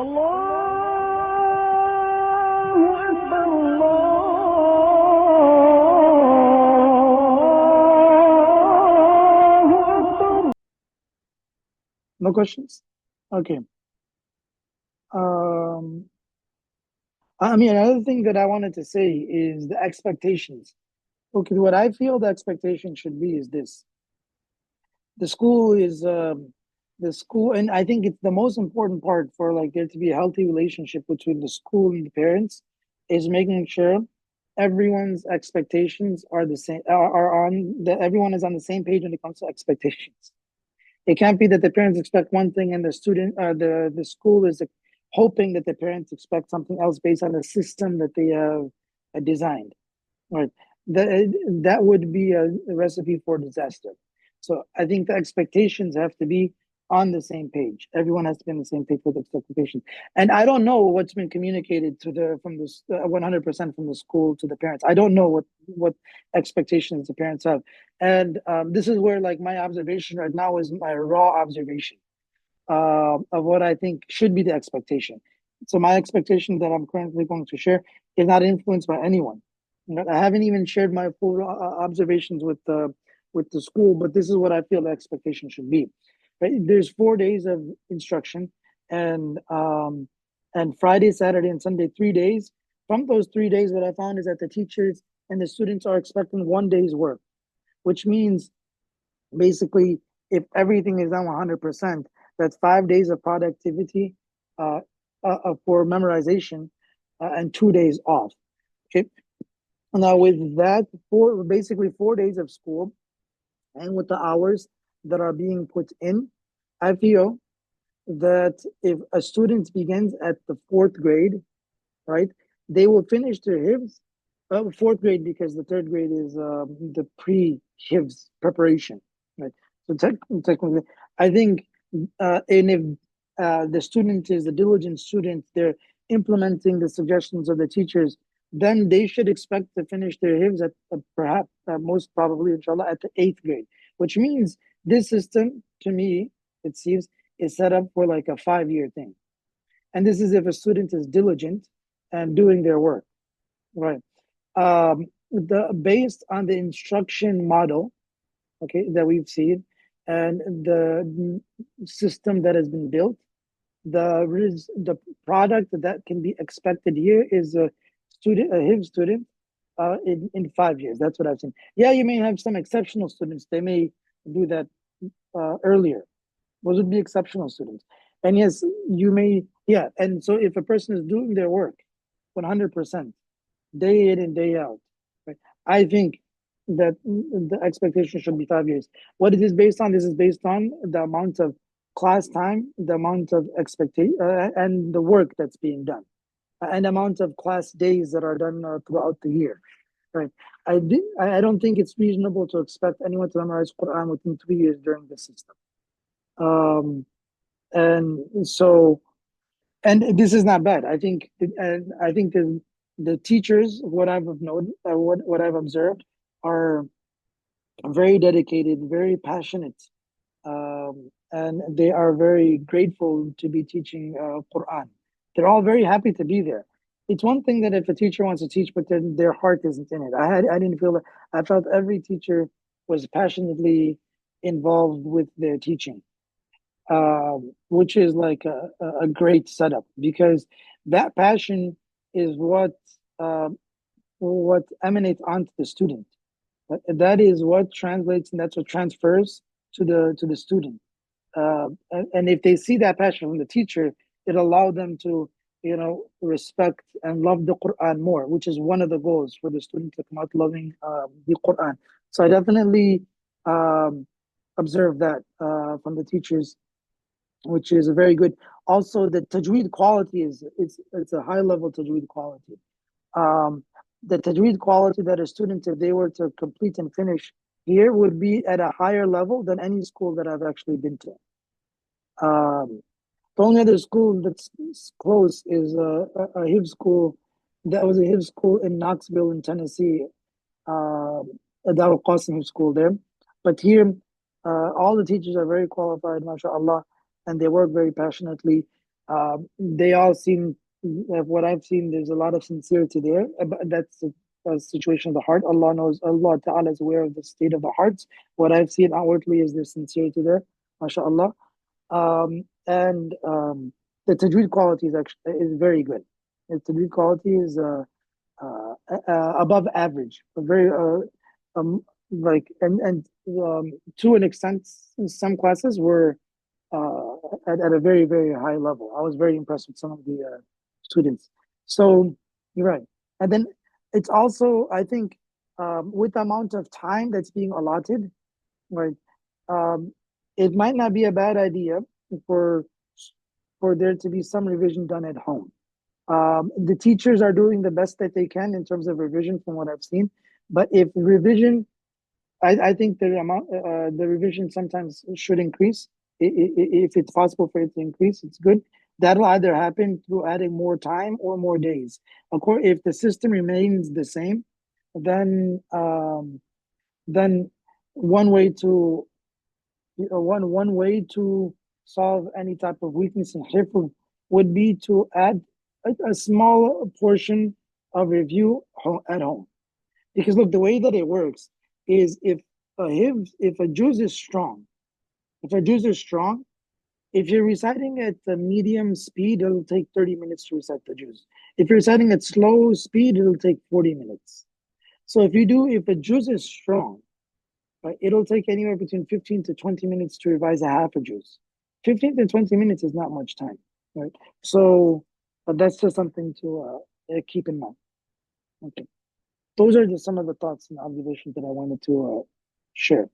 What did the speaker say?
الله أكبر الله أكبر. No questions? Okay. Um, I mean, another thing that I wanted to say is the expectations. Okay, what I feel the expectation should be is this: the school is the school, and I think it's the most important part for like there to be a healthy relationship between the school and the parents is making sure everyone's expectations are the same, are on that everyone is on the same page when it comes to expectations. It can't be that the parents expect one thing and the student, the school is hoping that the parents expect something else based on the system that they have designed. Right. That would be a recipe for disaster. So I think the expectations have to be on the same page. Everyone has to be on the same page with expectations. And I don't know what's been communicated to the from this 100% from the school to the parents. I don't know what expectations the parents have. And this is where like my observation right now is my raw observation of what I think should be the expectation. So my expectation that I'm currently going to share is not influenced by anyone. I haven't even shared my full observations with the school, but this is what I feel the expectation should be. Right? There's 4 days of instruction, and Friday, Saturday, and Sunday 3 days. From those 3 days, what I found is that the teachers and the students are expecting one day's work, which means basically if everything is done 100%, that's 5 days of productivity for memorization and 2 days off. Okay. Now with that, basically 4 days of school, and with the hours that are being put in, I feel that if a student begins at the fourth grade, right, they will finish their Hifdh, fourth grade because the third grade is the pre-Hifdh preparation, right? So technically, I think, and if the student is a diligent student, they're implementing the suggestions of the teachers, then they should expect to finish their Hifdh at perhaps, most probably, inshallah, at the eighth grade, which means this system, to me, it seems, is set up for like a 5-year thing. And this is if a student is diligent and doing their work, right? Based on the instruction model, okay, that we've seen, and the system that has been built, the product that can be expected here is a Hifdh student in 5 years. That's what I've seen. Yeah, you may have some exceptional students. They may do that earlier. Those would be exceptional students. And yes, you may, yeah. And so if a person is doing their work 100%, day in and day out, right, I think that the expectation should be 5 years. What it is based on, this is based on the amount of class time, the amount of expectation, and the work that's being done, and amount of class days that are done throughout the year. Right. I don't think it's reasonable to expect anyone to memorize Quran within 3 years during the system. And so, and this is not bad. I think, and I think the teachers, what I've noted, what I've observed, are very dedicated, very passionate, and they are very grateful to be teaching Quran. They're all very happy to be there. It's one thing that if a teacher wants to teach, but then their heart isn't in it. I didn't feel that. I felt every teacher was passionately involved with their teaching, which is like a great setup, because that passion is what emanates onto the student. That is what translates, and that's what transfers to the student. And if they see that passion from the teacher, it allows them to, respect and love the Quran more, which is one of the goals for the student to come out loving the Quran. So I definitely observe that from the teachers, which is very good. Also, the tajweed quality it's a high level tajweed quality. The tajweed quality that a student, if they were to complete and finish here, would be at a higher level than any school that I've actually been to. The only other school that's close is a Hifdh school. That was a Hifdh school in Knoxville, in Tennessee, a Darul Qasim Hifdh school there. But here, all the teachers are very qualified, mashallah, and they work very passionately. They all seem, what I've seen, there's a lot of sincerity there. But that's a situation of the heart. Allah knows, Allah Ta'ala is aware of the state of the hearts. What I've seen outwardly is there's sincerity there, mashallah. And the tajweed quality is actually is very good. The tajweed quality is above average, very like to an extent, some classes were at a very very high level. I was very impressed with some of the students. So you're right, and then it's also, I think, with the amount of time that's being allotted, right? Um, it might not be a bad idea for for there to be some revision done at home. The teachers are doing the best that they can in terms of revision, from what I've seen. But if revision, I think the revision sometimes should increase. If it's possible for it to increase, it's good. That'll either happen through adding more time or more days. Of course, if the system remains the same, then then one way to one way to solve any type of weakness in hifdh would be to add a small portion of review at home. Because look, the way that it works is if a juz is strong, if a juz is strong, if you're reciting at the medium speed, it'll take 30 minutes to recite the juz. If you're reciting at slow speed, it'll take 40 minutes. So if a juz is strong, right, it'll take anywhere between 15 to 20 minutes to revise a half a juz. 15 to 20 minutes is not much time, right? So that's just something to keep in mind. Okay. Those are just some of the thoughts and observations that I wanted to share.